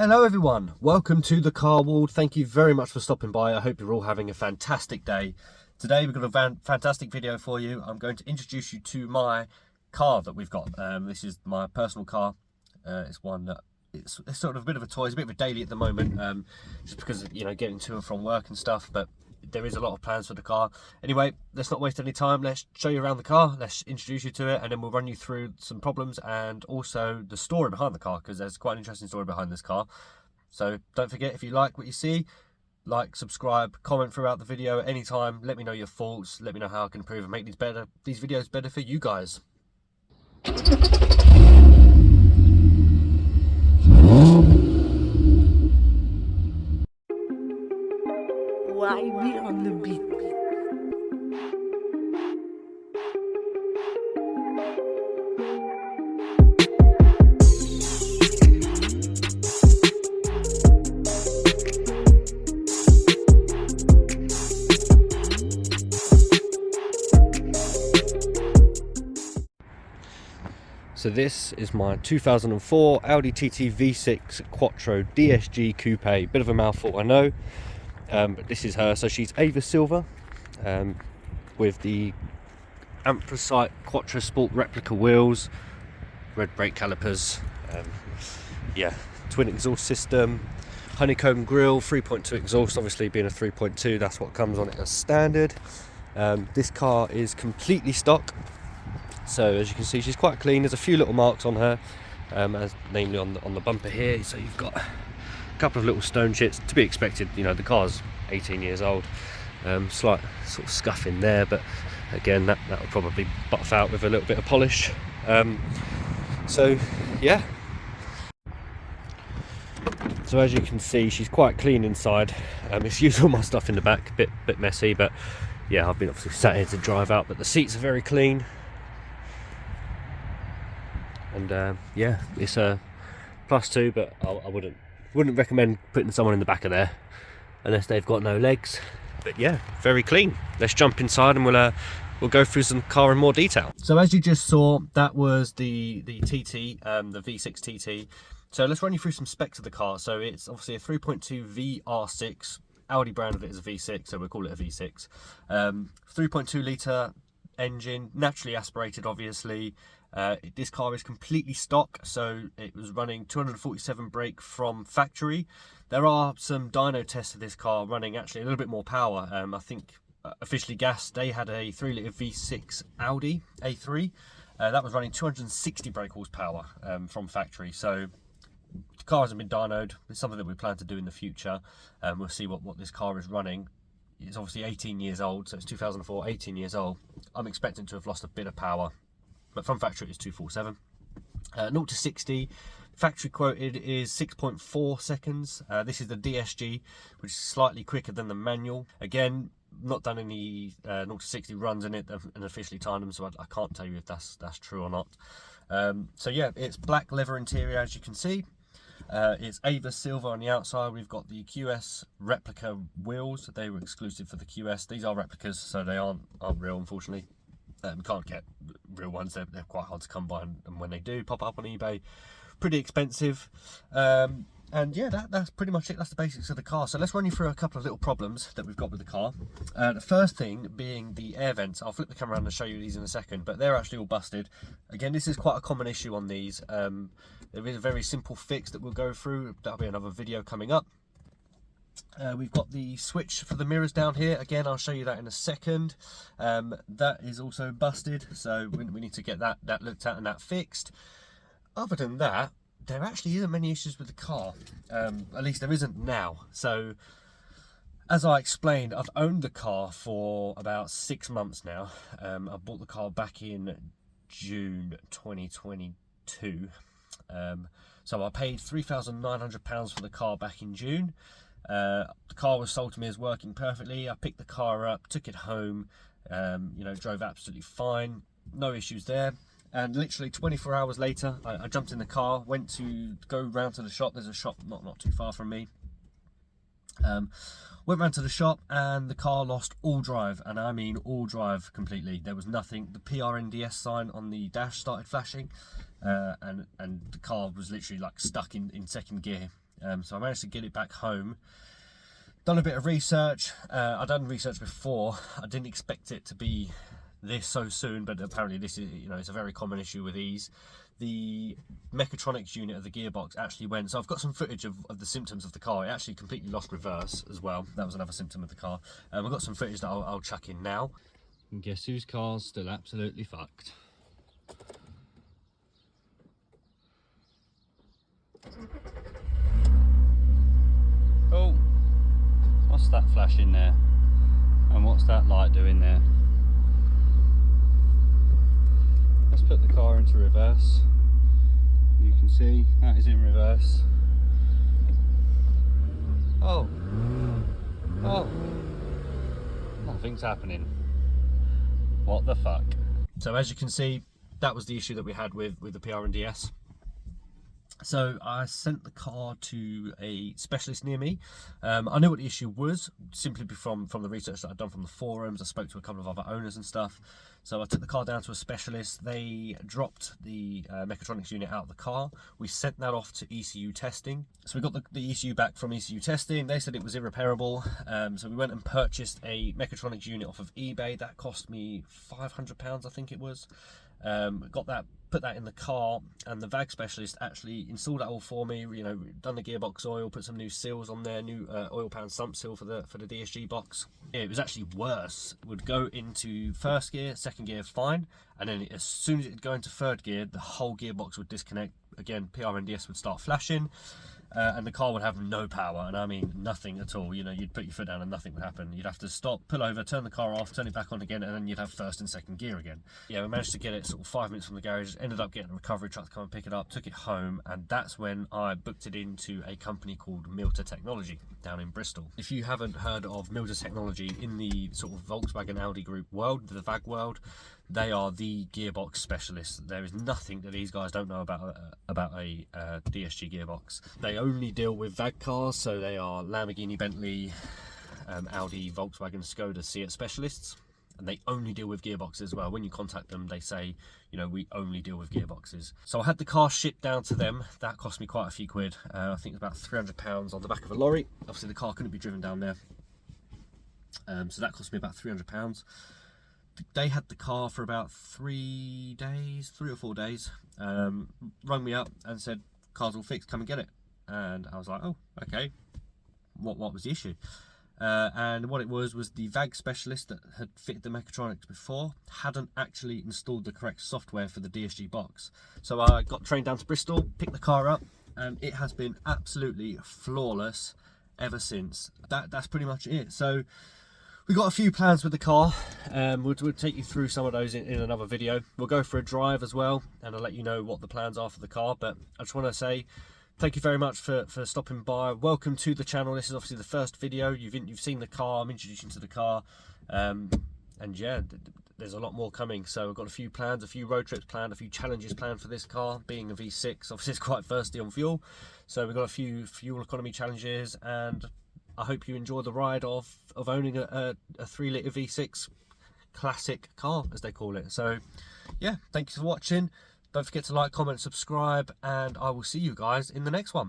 Hello everyone, welcome to the Car World. Thank you very much for stopping by. I hope you're all having a fantastic day. Today we've got a fantastic video for you. I'm going to introduce you to my car that we've got. This is my personal car. It's one that it's sort of a bit of a toy. It's a bit of a daily at the moment, just because of, getting to and from work and stuff, but there is a lot of plans for the car. Anyway, let's not waste any time. Let's show you around the car, let's introduce you to it, and then we'll run you through some problems and also the story behind the car, because there's quite an interesting story behind this car. So don't forget, if you like what you see, like, subscribe, comment throughout the video at any time. Let me know your thoughts, let me know how I can improve and make these videos better for you guys. Why be on the beat? So this is my 2004 Audi TT V6 Quattro DSG Coupe. Bit of a mouthful, I know, but this is her. So she's Ava Silver, with the anthracite Quattro Sport replica wheels, red brake calipers, yeah, twin exhaust system, honeycomb grille, 3.2 exhaust. Obviously being a 3.2, that's what comes on it as standard. This car is completely stock. So as you can see, she's quite clean. There's a few little marks on her, as namely on the bumper here. So you've got a couple of little stone chips, to be expected. The car's 18 years old. Slight sort of scuff in there, but again, that will probably buff out with a little bit of polish. So yeah. So as you can see, she's quite clean inside. Excuse all my stuff in the back, a bit messy, but yeah, I've been obviously sat here to drive out. But the seats are very clean. And yeah, it's a +2, but I wouldn't recommend putting someone in the back of there unless they've got no legs. But yeah, very clean. Let's jump inside and we'll go through some car in more detail. So as you just saw, that was the TT, the V6 TT. So let's run you through some specs of the car. So it's obviously a 3.2 VR6. Audi branded it as a V6, so we'll call it a V6. 3.2 litre engine, naturally aspirated, obviously. This car is completely stock, so it was running 247 brake from factory. There are some dyno tests of this car running actually a little bit more power. I think officially gassed, they had a 3 litre V6 Audi A3 that was running 260 brake horsepower from factory. So the car hasn't been dynoed. It's something that we plan to do in the future. We'll see what this car is running. It's obviously 18 years old, so it's 2004, 18 years old. I'm expecting to have lost a bit of power, but from factory it's 247. 0 to 60, factory quoted is 6.4 seconds. This is the DSG, which is slightly quicker than the manual. Again, not done any 0 to 60 runs in it and officially timed them, so I can't tell you if that's true or not. So yeah, it's black leather interior, as you can see. It's Ava Silver on the outside. We've got the QS replica wheels. They were exclusive for the QS. These are replicas, so they aren't real, unfortunately. We can't get real ones. They're quite hard to come by, and when they do pop up on eBay, pretty expensive. And yeah, that's pretty much it. That's the basics of the car. So let's run you through a couple of little problems that we've got with the car. The first thing being the air vents. I'll flip the camera around and show you these in a second, but they're actually all busted. Again, this is quite a common issue on these. There is a very simple fix that we'll go through. That'll be another video coming up. We've got the switch for the mirrors down here. Again, I'll show you that in a second. That is also busted, so we need to get that looked at and that fixed. Other than that, there actually isn't many issues with the car. At least there isn't now. So as I explained, I've owned the car for about 6 months now. I bought the car back in June 2022. So I paid £3,900 for the car back in June. The car was sold to me as working perfectly. I picked the car up, took it home, drove absolutely fine, no issues there. And literally 24 hours later, I jumped in the car, went to go round to the shop. There's a shop not too far from me. Went round to the shop and the car lost all drive, and I mean all drive completely. There was nothing. The PRNDS sign on the dash started flashing, and the car was literally like stuck in second gear. So I managed to get it back home. Done a bit of research. I'd done research before. I didn't expect it to be this so soon, but apparently this is, you know, it's a very common issue with these. The mechatronics unit of the gearbox actually went, so I've got some footage of the symptoms of the car. It actually completely lost reverse as well. That was another symptom of the car. I've got some footage that I'll chuck in now. And guess whose car's still absolutely fucked? Oh, what's that flashing there? And what's that light doing there? Let's put the car into reverse. You can see that is in reverse. Oh, nothing's happening. What the fuck? So as you can see, that was the issue that we had with the PR&DS. So I sent the car to a specialist near me. I knew what the issue was simply from the research that I'd done from the forums. I spoke to a couple of other owners and stuff. So I took the car down to a specialist. They dropped the mechatronics unit out of the car. We sent that off to ECU testing. So we got the ECU back from ECU testing. They said it was irreparable. So we went and purchased a mechatronics unit off of eBay. That cost me £500, I think it was. Got that, put that in the car, and the VAG specialist actually installed that all for me. You know, done the gearbox oil, put some new seals on there, new oil pan sump seal for the DSG box. Yeah, it was actually worse. Would go into first gear, second gear fine, and then as soon as it would go into third gear, the whole gearbox would disconnect. Again, PR&DS would start flashing. And the car would have no power, and I mean nothing at all. You know, you'd put your foot down and nothing would happen. You'd have to stop, pull over, turn the car off, turn it back on again, and then you'd have first and second gear again. Yeah, we managed to get it sort of 5 minutes from the garage, ended up getting a recovery truck to come and pick it up, took it home, and that's when I booked it into a company called Milter Technology down in Bristol. If you haven't heard of Milter Technology in the sort of Volkswagen Audi group world, the VAG world, they are the gearbox specialists. There is nothing that these guys don't know about a DSG gearbox. They only deal with VAG cars, so they are Lamborghini, Bentley, Audi, Volkswagen, Skoda, Seat specialists, and they only deal with gearboxes as well. When you contact them, they say, you know, we only deal with gearboxes. So I had the car shipped down to them. That cost me quite a few quid. I think it's about £300 on the back of a lorry. Obviously the car couldn't be driven down there, so that cost me about £300. They had the car for about 3 or 4 days. Rung me up and said, car's all fixed, come and get it. And I was like, oh, okay. What was the issue? And what it was the VAG specialist that had fitted the mechatronics before hadn't actually installed the correct software for the DSG box. So I got trained down to Bristol, picked the car up, and it has been absolutely flawless ever since. That's pretty much it. So we've got a few plans with the car. We'll take you through some of those in another video. We'll go for a drive as well, and I'll let you know what the plans are for the car. But I just want to say thank you very much for stopping by. Welcome to the channel. This is obviously the first video. You've seen the car. I'm introducing you to the car. And yeah, there's a lot more coming. So I've got a few plans, a few road trips planned, a few challenges planned for this car. Being a V6, obviously it's quite thirsty on fuel. So we've got a few fuel economy challenges, and I hope you enjoy the ride of owning a 3-litre V6 classic car, as they call it. So yeah, thank you for watching. Don't forget to like, comment, subscribe, and I will see you guys in the next one.